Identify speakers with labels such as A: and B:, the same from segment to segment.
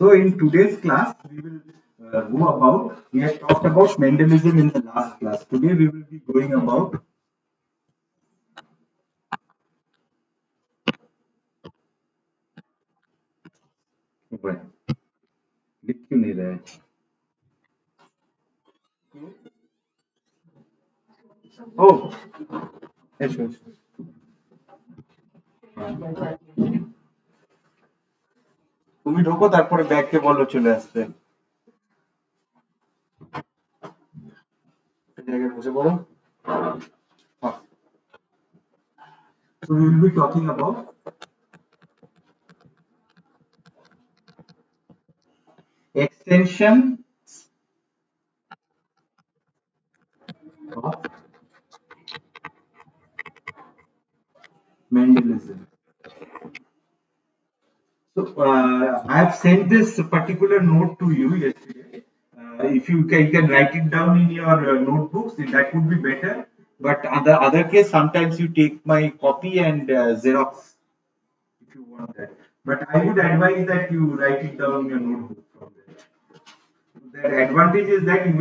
A: So in today's class, we will go about, we have talked about Mendelism in the last class. Today we will be going about, well, लिख क्यों नहीं रहा है? Oh, yes, yes. তুমি ঢোকো তারপরে ব্যাগকে বলো চলে আসতে। একটা জায়গায় বসে পড়ো। হ্যাঁ। So we will be talking about extension of Mendelism. So I have sent this particular note to you yesterday. If you can write it down in your notebooks, that would be better. But on the other case, sometimes you take my copy and Xerox if you want that. But I would advise that you write it down in your notebook from there. The advantage is that your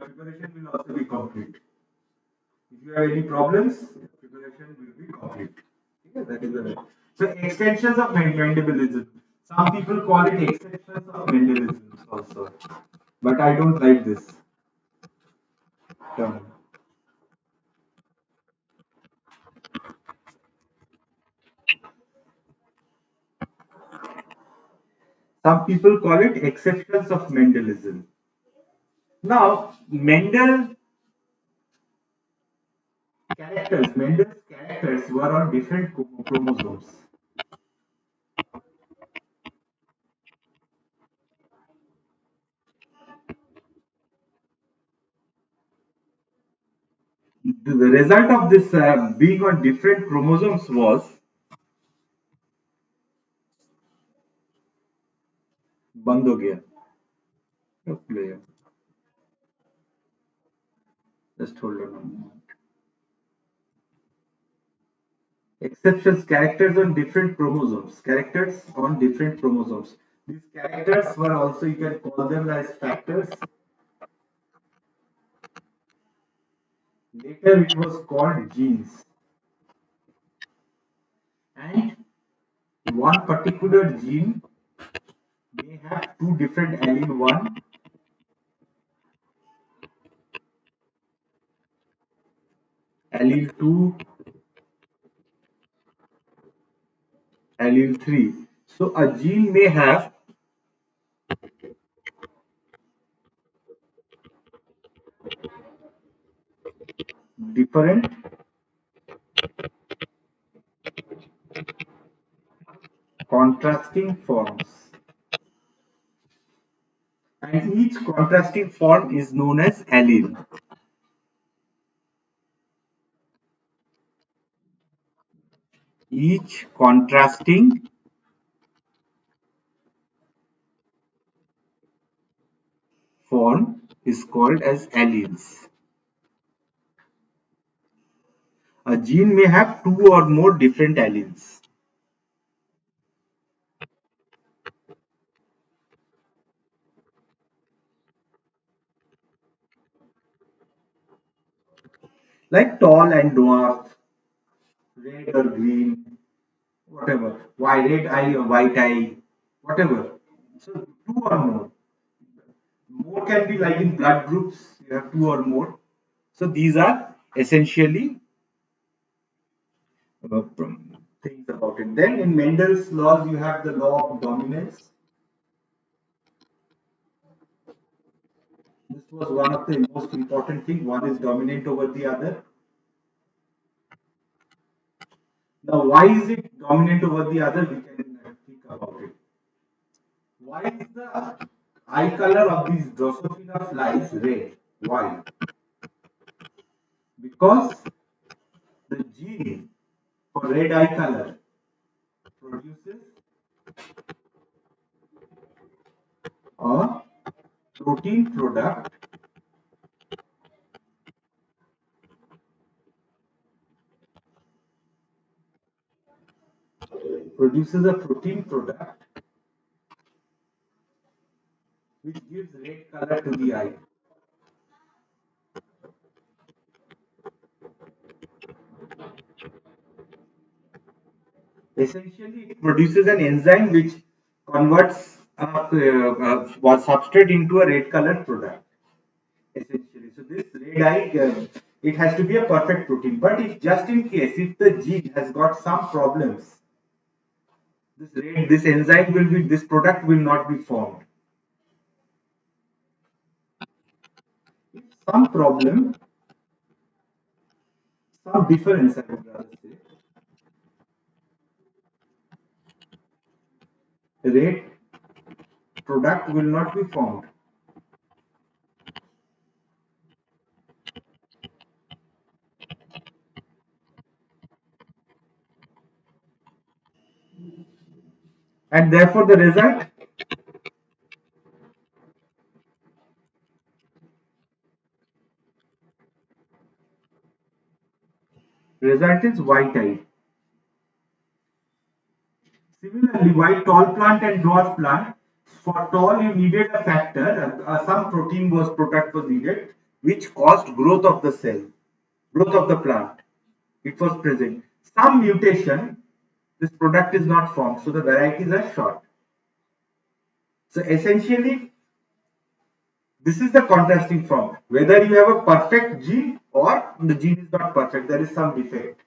A: preparation will also be complete. If you have any problems, your preparation will be complete. Okay, that is the way. So extensions of Mendelism. Some people call it extensions of Mendelism also, but I don't like this term. Some people call it exceptions of Mendelism. Now, Mendel's characters were on different chromosomes. The result of this being on different chromosomes was बंद हो गया. Just hold on. Exceptions, characters on different chromosomes. Characters on different chromosomes. These characters were also, you can call them as factors. Later it was called genes. And one particular gene may have two different allele 1, allele 2, allele 3. So a gene may have different contrasting forms. And each contrasting form is known as allele. Each contrasting form is called as alleles. A gene may have two or more different alleles. Like tall and dwarf, red or green, whatever. Red eye or white eye, whatever. So two or more. More can be like in blood groups, you have two or more. So these are essentially things about it. Then in Mendel's laws, you have the law of dominance. This was one of the most important things. One is dominant over the other. Now, why is it dominant over the other? We can think about it. Why is the eye color of these Drosophila flies red? Why? Because the gene for red eye color produces a protein product produces a protein product which gives red color to the eye. Essentially, it produces an enzyme which converts one substrate into a red colored product. Essentially, so this red eye, it has to be a perfect protein. But if just in case, if the gene has got some problems, this enzyme will be, this product will not be formed. If some problem, some difference, I would rather say, red product will not be formed. And therefore the result is white eye. Similarly, while tall plant and dwarf plant, for tall you needed a factor, some protein was product was needed, which caused growth of the cell, growth of the plant. It was present. Some mutation, this product is not formed, so the varieties are short. So essentially, this is the contrasting form. Whether you have a perfect gene or the gene is not perfect, there is some defect.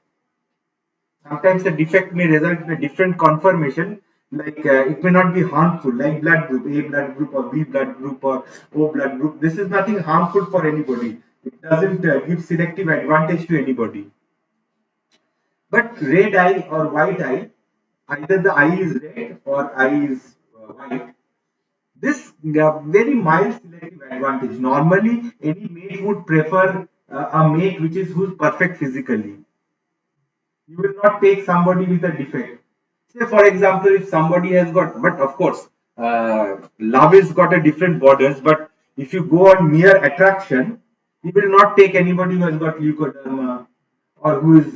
A: Sometimes the defect may result in a different conformation, like it may not be harmful, like blood group, A blood group or B blood group or O blood group. This is nothing harmful for anybody. It doesn't give selective advantage to anybody. But red eye or white eye, either the eye is red or eye is white. This very mild selective advantage. Normally, any mate would prefer a mate which is who's perfect physically. You will not take somebody with a defect. Say, for example, if somebody has got, but of course, love has got a different borders. But if you go on mere attraction, you will not take anybody who has got leukoderma or who is,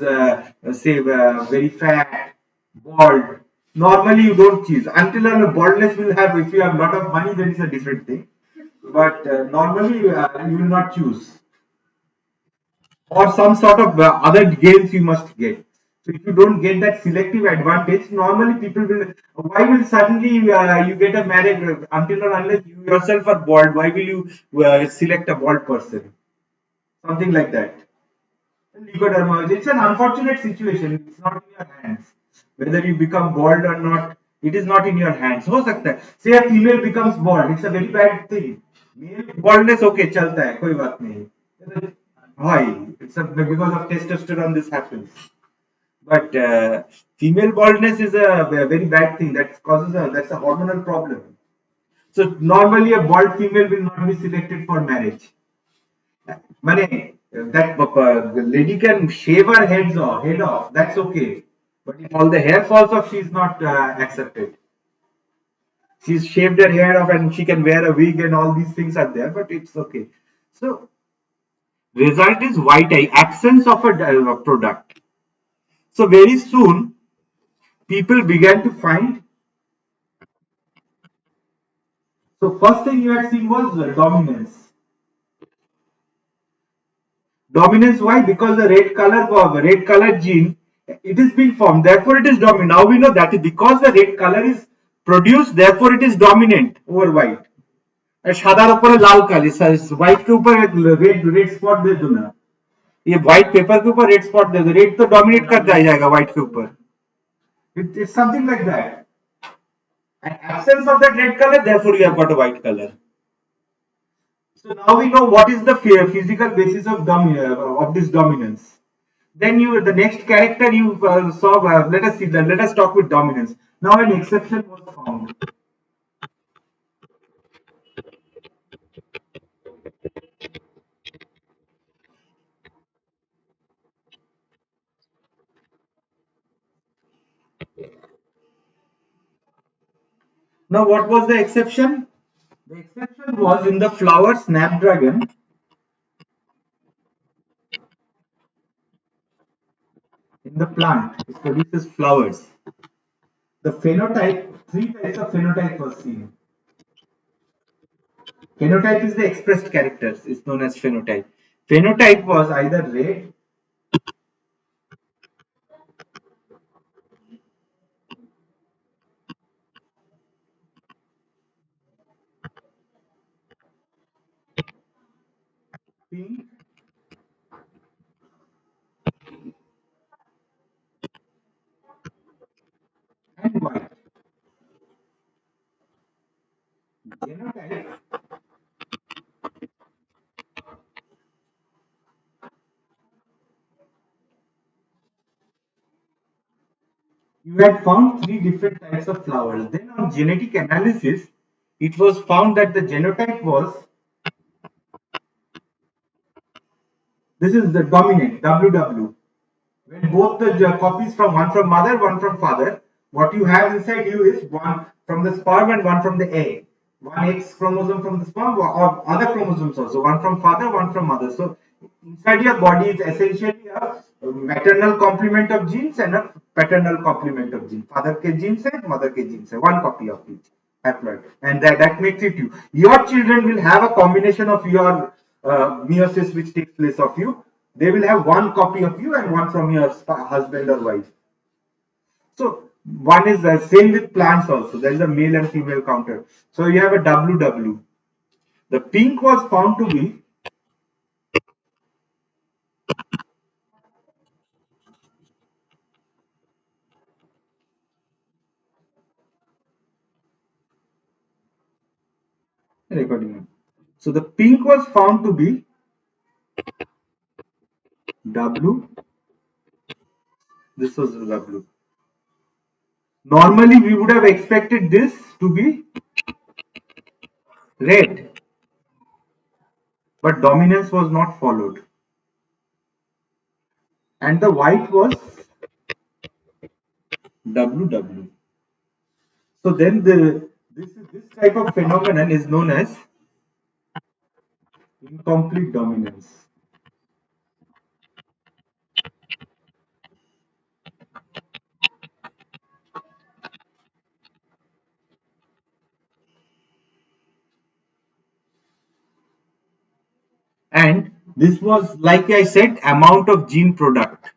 A: say, very fat, bald. Normally, you don't choose until a baldness will have. If you have a lot of money, then it's a different thing. But normally, you will not choose, or some sort of other gains you must get. So if you don't get that selective advantage, normally people will. Why will suddenly you get a marriage until or unless you yourself are bald? Why will you select a bald person? Something like that. Leukoderma. It's an unfortunate situation. It's not in your hands. Whether you become bald or not, it is not in your hands. हो सकता है. Say a female becomes bald. It's a very bad thing. Male baldness okay चलता है कोई बात नहीं. Why? It's a, because of testosterone this happens. But female baldness is a very bad thing. That causes that's a hormonal problem. So normally a bald female will not be selected for marriage. Mane, that lady can shave her head off. That's okay. But if all the hair falls off, she's not accepted. She's shaved her hair off and she can wear a wig and all these things are there, but it's okay. So result is white eye, absence of a product. So very soon people began to find. So first thing you had seen was dominance. Dominance, why? Because the red color gene, it is being formed, therefore it is dominant. Now we know that because the red color is produced, therefore it is dominant over white. সাদার উপরে লাল কালি white के ऊपर red red spot दे दो ना ये white paper के ऊपर red spot दे दो रेड तो डोमिनेट कर जाएगा व्हाइट के ऊपर it's something like that. And absence of that red color, therefore you have got a white color. So now we know what is the physical basis of this dominance. Then the next character you saw. Let us see that. Let us talk with dominance. Now an exception was found. Now what was the exception? The exception was in the flower snapdragon. In the plant, it produces flowers. The phenotype, three types of phenotype was seen. Phenotype is the expressed characters, is known as phenotype. Phenotype was either red, pink, and white. Genotype, you had found three different types of flowers. Then on genetic analysis, it was found that the genotype was, this is the dominant, WW. When both the copies from one from mother, one from father, what you have inside you is one from the sperm and one from the egg. One X chromosome from the sperm or other chromosomes also, one from father, one from mother. So inside your body is essentially a maternal complement of genes and a paternal complement of genes. Father ke genes hai, mother ke genes hai, one copy of each haploid, and that makes it you. Your children will have a combination of your meiosis which takes place of you. They will have one copy of you and one from your husband or wife. So one is the same with plants also. There is a male and female counter. So you have a WW. The pink was found to be recording. So the pink was found to be W. This was the W. Normally we would have expected this to be red, but dominance was not followed. And the white was WW. So then this type of phenomenon is known as incomplete dominance. And this was, like I said, amount of gene product.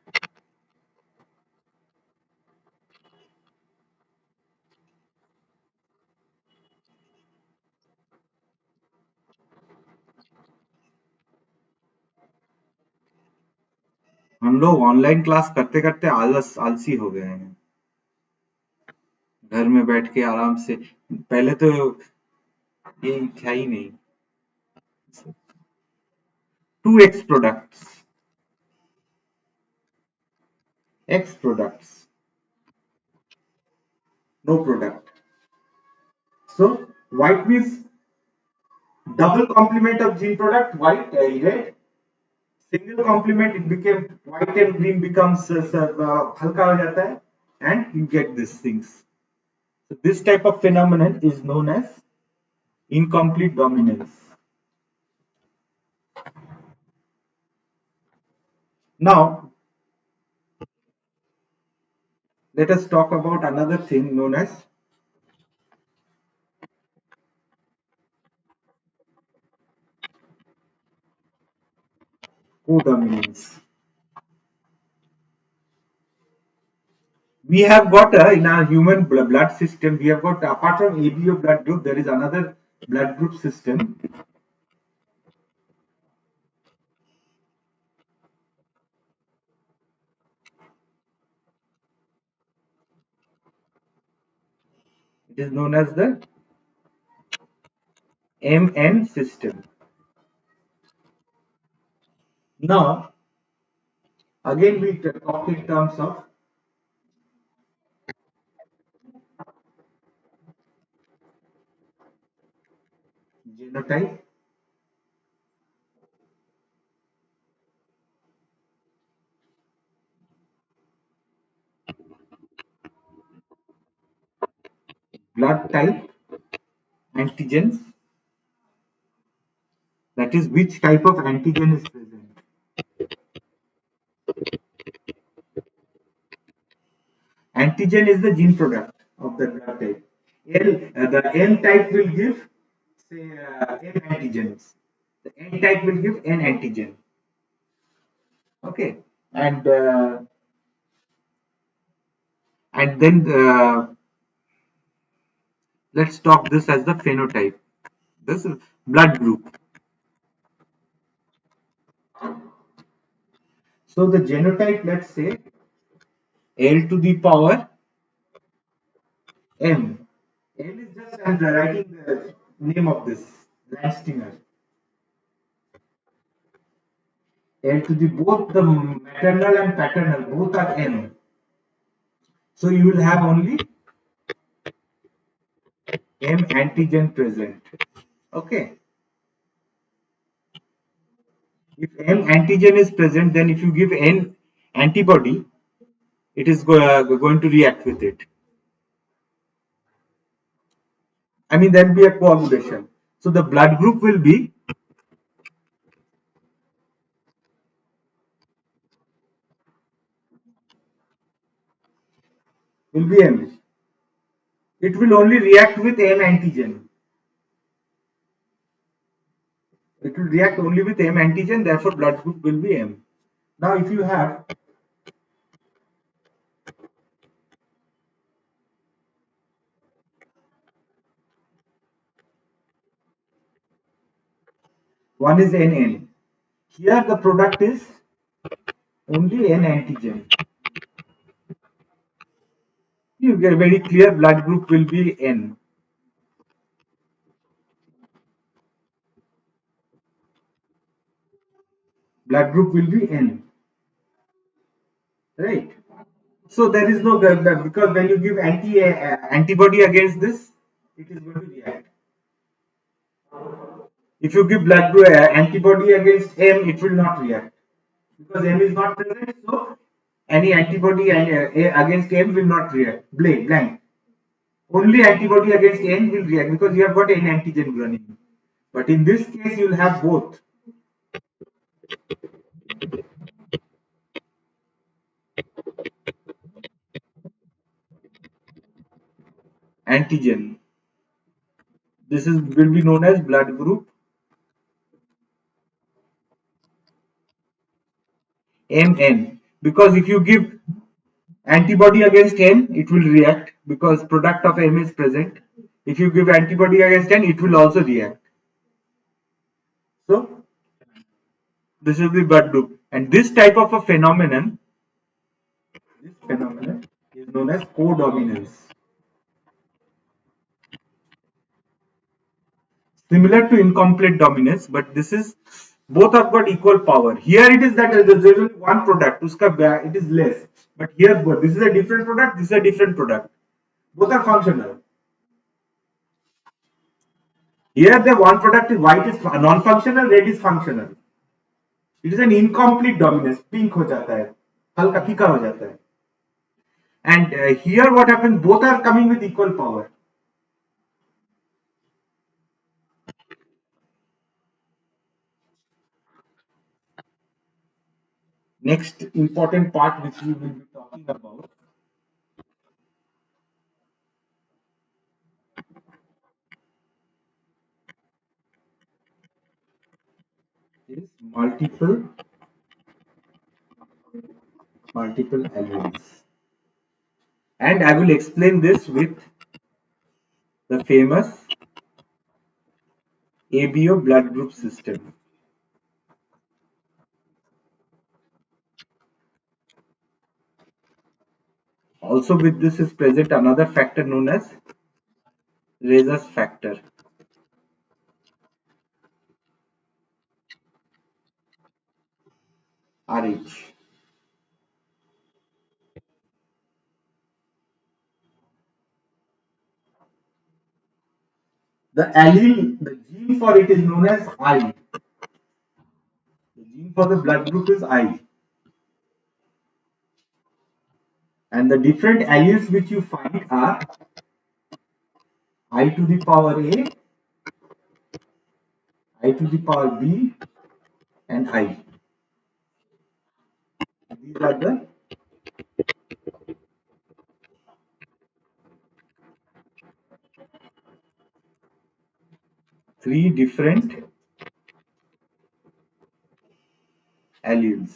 A: हम लोग online class करते करते आलसी हो गए हैं, घर में बैठ के आराम से। पहले तो ये था ही नहीं। 2x products, x products, no product. So white means double complement of gene product, white, red. Single complement, it became white and green becomes halka ho jata hai, and you get these things. So this type of phenomenon is known as incomplete dominance. Now let us talk about another thing known as codominance. We have got in our human blood system, we have got, apart from ABO blood group, there is another blood group system. It is known as the MN system. Now, again we talk in terms of genotype, blood type, antigens, that is which type of antigen is present. Antigen is the gene product of the blood type. The N type will give say N antigens. The N type will give N antigen. Okay, and then let's talk this as the phenotype. This is blood group. So the genotype, let's say L to the power M. L is just I'm writing the name of this Landstinger. L to the both the maternal and paternal both are M. So you will have only M antigen present. Okay. If M antigen is present, then if you give N antibody, it is going to react with it. I mean, there will be a coagulation. So the blood group will be M. It will only react with M antigen. It will react only with M antigen. Therefore, blood group will be M. Now, if you have one is NN. Here the product is only N antigen. You get very clear blood group will be N. Blood group will be N. Right? So there is no because when you give antibody against this, it is going to react. If you give blood group antibody against M, it will not react because M is not present. So any antibody against M will not react. Blank. Only antibody against N will react because you have got N antigen running. But in this case, you will have both antigen. This is will be known as blood group MN because if you give antibody against N, it will react because product of M is present. If you give antibody against N, it will also react. So this is the blood group, and this type of a phenomenon, is known as codominance. Similar to incomplete dominance, but this is both have got equal power. Here it is that there is only one product, it is less. But here this is a different product, this is a different product. Both are functional. Here the one product is white is non-functional, red is functional. It is an incomplete dominance. Pink हो जाता है, हल्का फीका हो जाता है. And here what happens? Both are coming with equal power. Next important part which we will be talking about is multiple alleles. And I will explain this with the famous ABO blood group system. Also with this is present another factor known as rhesus factor. RH. The allele, the gene for it is known as I. The gene for the blood group is I. And the different alleles which you find are I to the power A, I to the power B, and I. These are the three different alleles.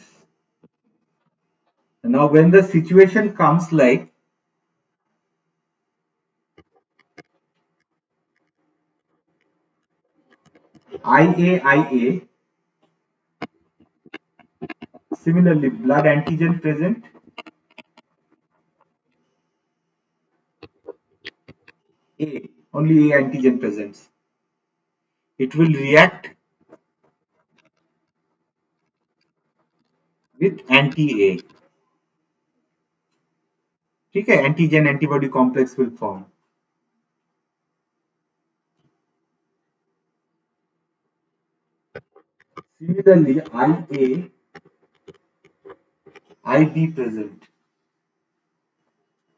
A: Now, when the situation comes like IA, similarly, blood antigen present, A, only A antigen presents. It will react with anti-A. ठीक है, antigen antibody complex will form. Similarly, IA, IB present.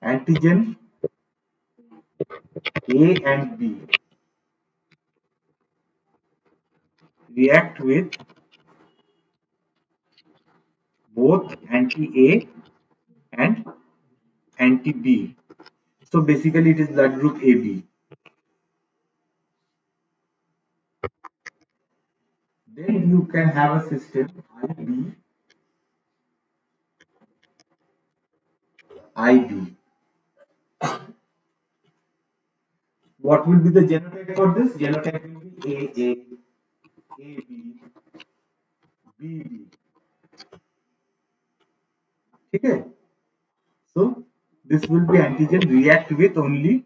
A: Antigen A and B react with both anti-A and anti-B. So basically it is blood group AB. Then you can have a system IB, IB. What will be the genotype for this? Genotype will be AA, AB, BB. Okay. So this will be antigen react with only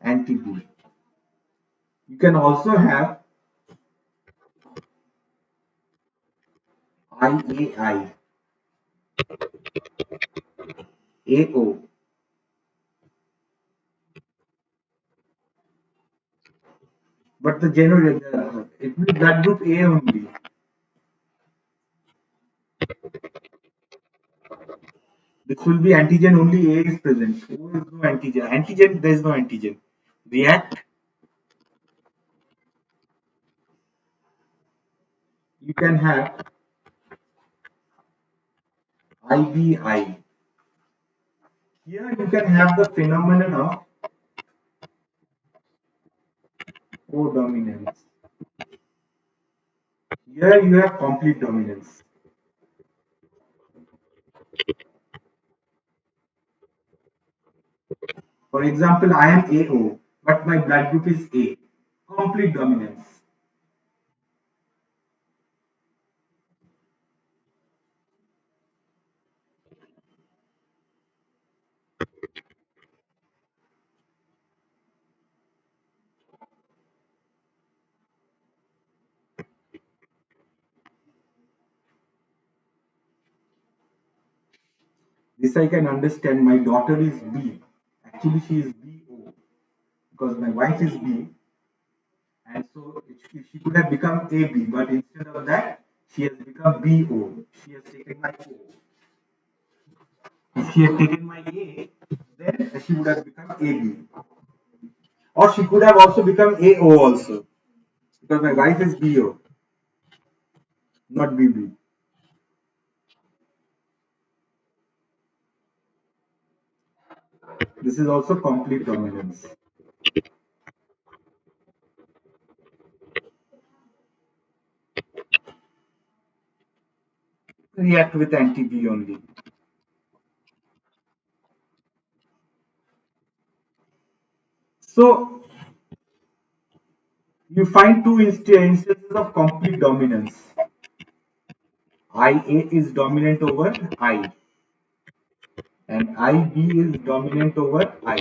A: anti-B. You can also have IAI, AO. But the general, it will be blood group A only. This will be antigen only A is present. O is no antigen. Antigen, there is no antigen. React, you can have IBI. Here you can have the phenomenon of O dominance. Here you have complete dominance. For example, I am AO, but my blood group is A. Complete dominance. This I can understand. My daughter is B. Actually, she is BO because my wife is B, and so she could have become AB, but instead of that, she has become BO. She has taken my O. If she had taken my A, then she would have become AB. Or she could have also become AO also, because my wife is BO, not BB. This is also complete dominance. React with anti-B only. So you find two instances of complete dominance. IA is dominant over I, and IB is dominant over I.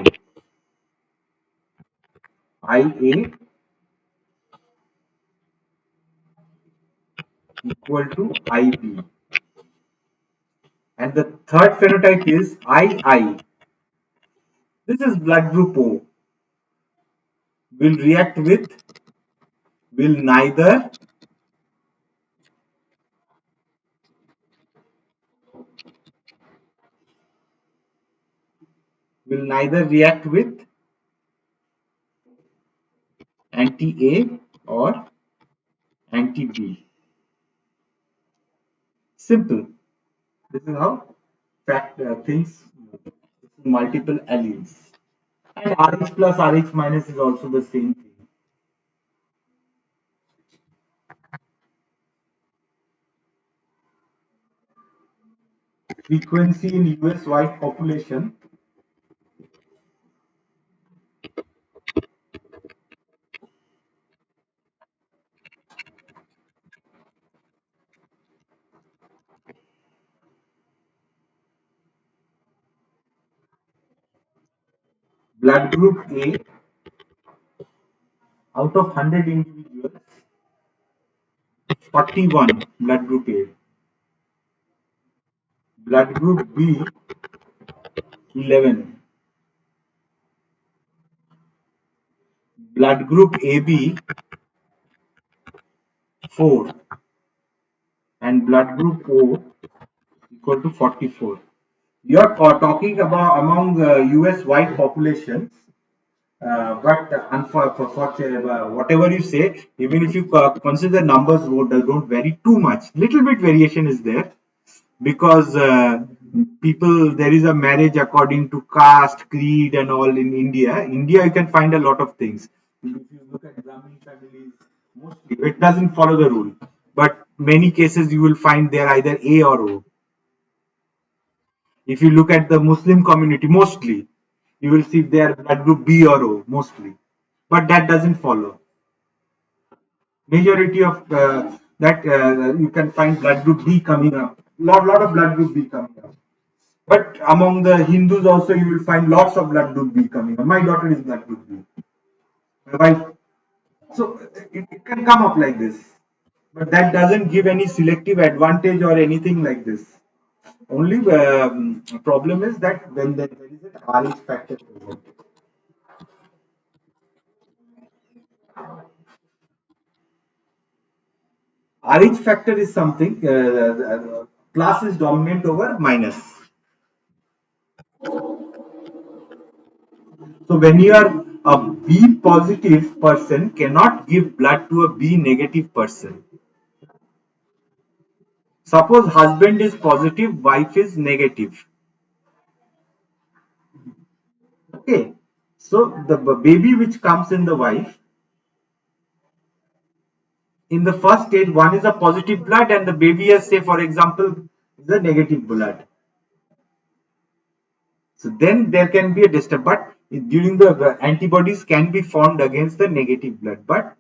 A: IA equal to IB. And the third phenotype is II. This is blood group O. Will react with, will neither react with anti-A or anti-B. Simple. This is how things move. This multiple alleles. And Rh plus Rh minus is also the same thing. Frequency in US white population. Blood group A, out of 100 individuals, 41 blood group A. Blood group B, 11. Blood group AB, 4. And blood group O equal to 44. You are talking about among US white populations. But whatever you say, even if you consider numbers don't vary too much, little bit variation is there because people, there is a marriage according to caste, creed, and all in India. India, you can find a lot of things. If you look at Brahmin families, mostly it doesn't follow the rule, but many cases you will find they're either A or O. If you look at the Muslim community, mostly you will see they are blood group B or O mostly, but that doesn't follow. Majority of that you can find blood group B coming up. Lot of blood group B coming up. But among the Hindus also you will find lots of blood group B coming up. My daughter is blood group B. My wife. So it can come up like this. But that doesn't give any selective advantage or anything like this. Only problem is that when there is an RH factor present. RH factor is something plus is dominant over minus. So when you are a B positive person cannot give blood to a B negative person. Suppose husband is positive, wife is negative. Okay. So the baby which comes in the wife, in the first stage, one is a positive blood and the baby has, say, for example, is a negative blood. So then there can be a disturb, but during the antibodies can be formed against the negative blood. But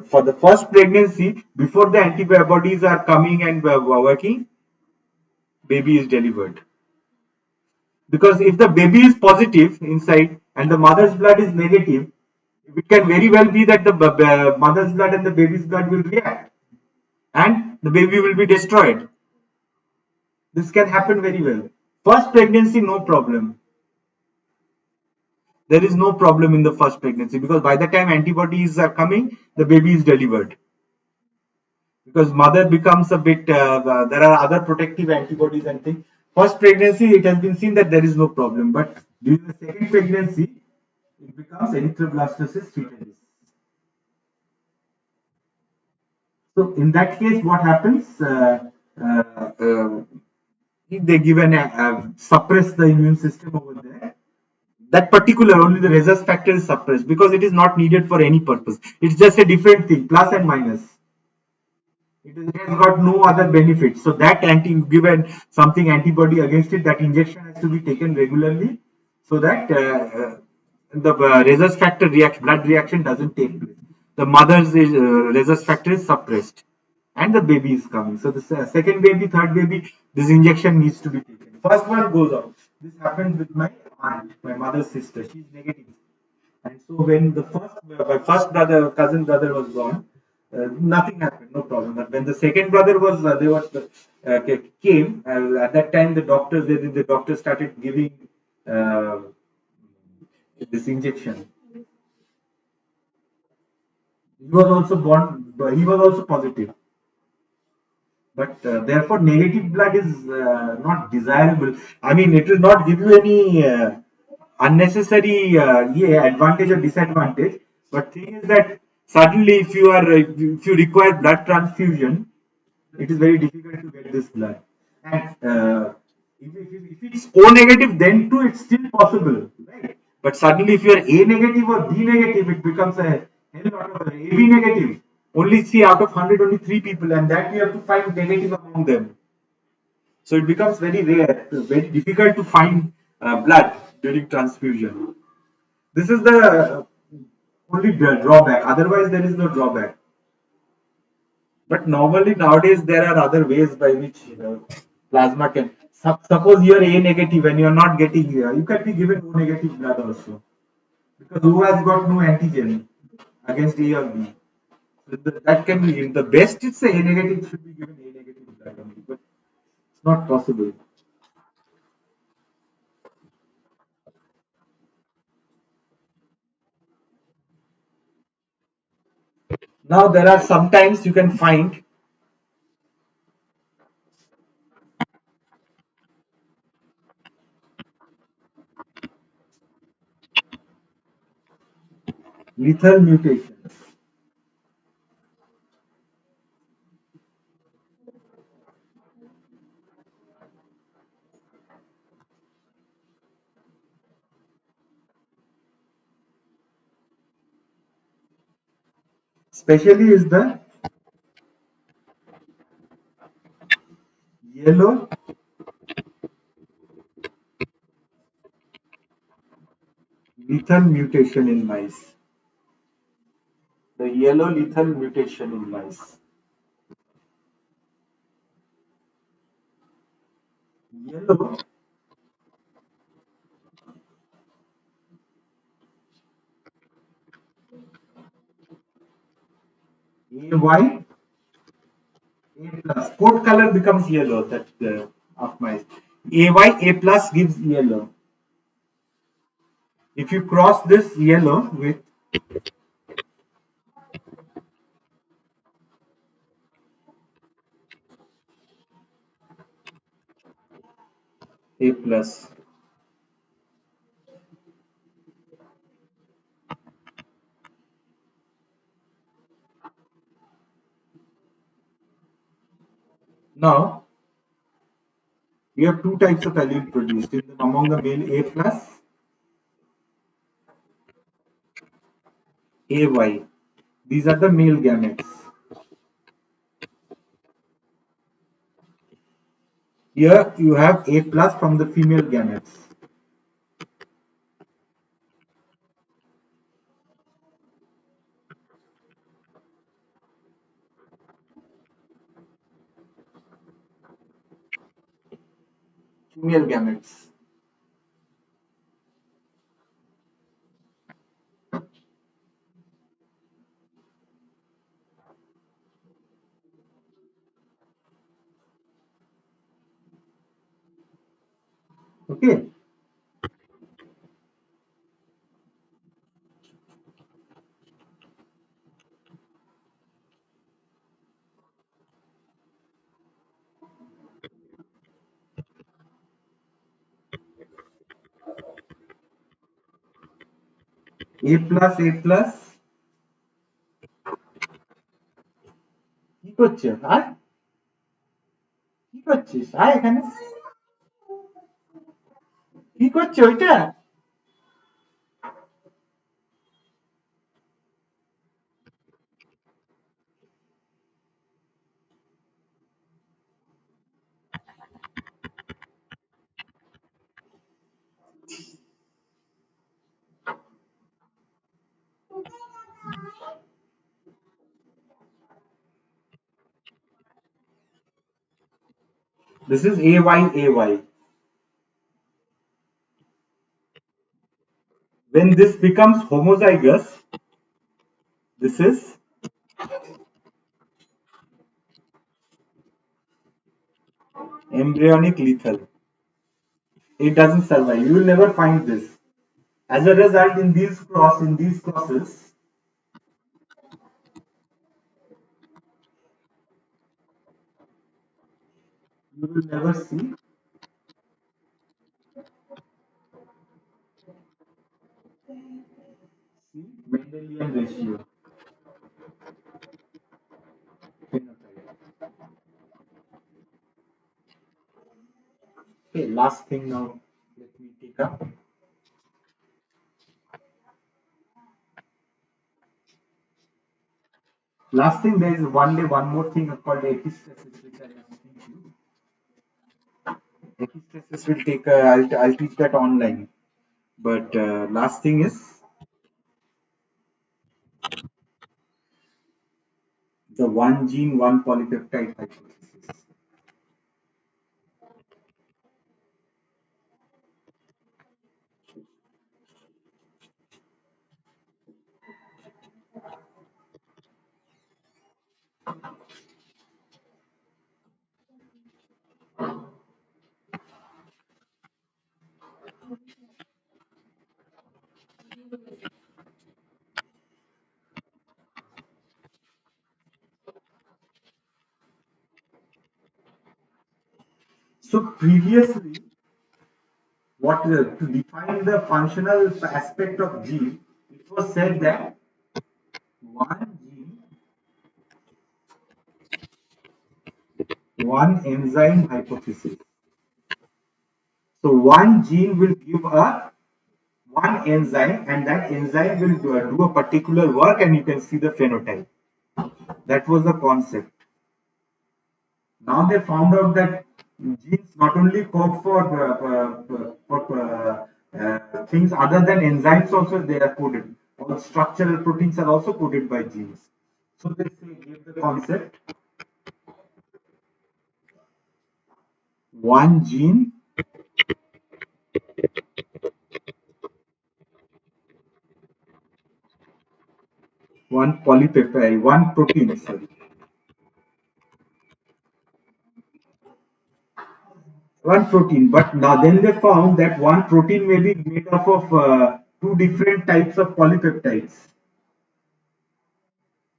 A: for the first pregnancy, before the antibodies are coming and working, baby is delivered. Because if the baby is positive inside and the mother's blood is negative, it can very well be that the mother's blood and the baby's blood will react and the baby will be destroyed. This can happen very well. First pregnancy, no problem. There is no problem in the first pregnancy because by the time antibodies are coming, the baby is delivered. Because mother becomes a bit, there are other protective antibodies and things. First pregnancy, it has been seen that there is no problem, but during the second pregnancy, it becomes erythroblastosis fetal. So in that case, what happens? If they give an suppress the immune system over there, that particular only the rhesus factor is suppressed because it is not needed for any purpose. It's just a different thing, plus and minus. It has got no other benefit. So that given something antibody against it, that injection has to be taken regularly so that the rhesus factor blood reaction doesn't take place. The mother's rhesus factor is suppressed and the baby is coming. So the second baby, third baby, this injection needs to be taken. First one goes out. This happened with my aunt, my mother's sister. She's negative. And so when the my first brother, cousin brother was born, nothing happened, no problem. But when the second brother was, came, at that time the doctors started giving uh, this injection. He was also born, he was also positive. But therefore, negative blood is not desirable. I mean, it will not give you any unnecessary advantage or disadvantage. But thing is that suddenly, if you require blood transfusion, it is very difficult to get this blood. And If it's O negative, then too it's still possible, right? But suddenly, if you're A negative or B negative, it becomes a hell lot of AB negative. Only see out of 100, only three people, and that you have to find negative among them. So it becomes very rare, very difficult to find blood during transfusion. This is the only drawback. Otherwise, there is no drawback. But normally nowadays there are other ways by which plasma can. Suppose you are A negative and you are not getting, you can be given O negative blood also because O has got no antigen against A or B. So that can be the best. It's a negative should be given A negative blood only, but it's not possible. Now there are sometimes you can find lethal mutations, especially is the yellow lethal mutation in mice. The yellow lethal mutation in mice. Yellow AY A plus. Coat color becomes yellow. That of mice. AY A plus gives yellow. If you cross this yellow with A plus, now you have two types of allele produced among the male A plus, AY. These are the male gametes. Here you have A plus from the female gametes. Female gametes. Okay. A plus A plus. কি করছে আর কি করছিস আয় এখানে কি করছে ওইটা this is AY. When this becomes homozygous, this is embryonic lethal. It doesn't survive. You will never find this. As a result, in these crosses, you will never see Mendelian ratio phenotype. Okay, last thing now. Let me take up. Last thing, there is one more thing called epistasis, which I have teach you. Epistasis will take. I'll teach that online. But last thing is the one gene, one polypeptide hypothesis. So previously, to define the functional aspect of gene, it was said that one gene, one enzyme hypothesis. So one gene will give a one enzyme, and that enzyme will do a particular work, and you can see the phenotype. That was the concept. Now they found out that genes not only code for things other than enzymes, also they are coded. All structural proteins are also coded by genes. So they gave the concept one gene, one polypeptide, one protein. Sorry. One protein, but now then they found that one protein may be made up of two different types of polypeptides.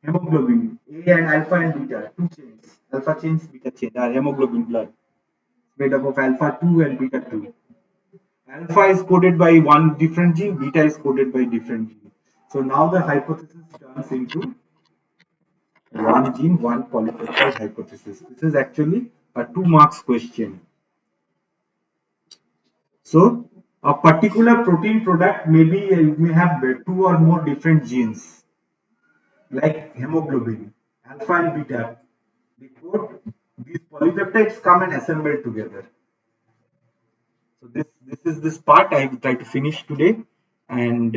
A: Hemoglobin, A and alpha and beta, two chains, alpha chains, beta chain, are hemoglobin blood, made up of alpha 2 and beta 2. Alpha is coded by one different gene, beta is coded by different gene. So now the hypothesis turns into one gene, one polypeptide hypothesis. This is actually a 2 marks question. So a particular protein product may have two or more different genes, like hemoglobin, alpha and beta. They code these polypeptides come and assemble together. So this is this part I will try to finish today, and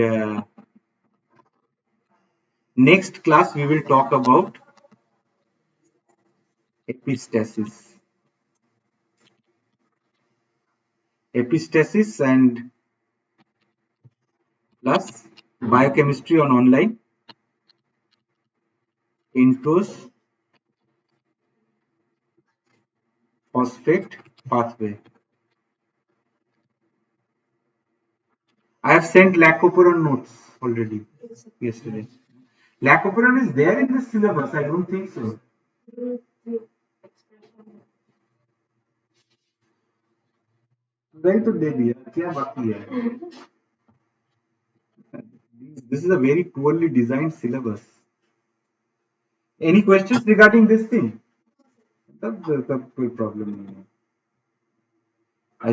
A: next class we will talk about epistasis, and plus biochemistry on online, intros, phosphate pathway. I have sent Lacoperon notes already yesterday. Lacoperon is there in the syllabus. I don't think so. वही तो दे दिया क्या बाकी है This is a very poorly designed syllabus. Any questions regarding this thing? तब कोई problem नहीं है. I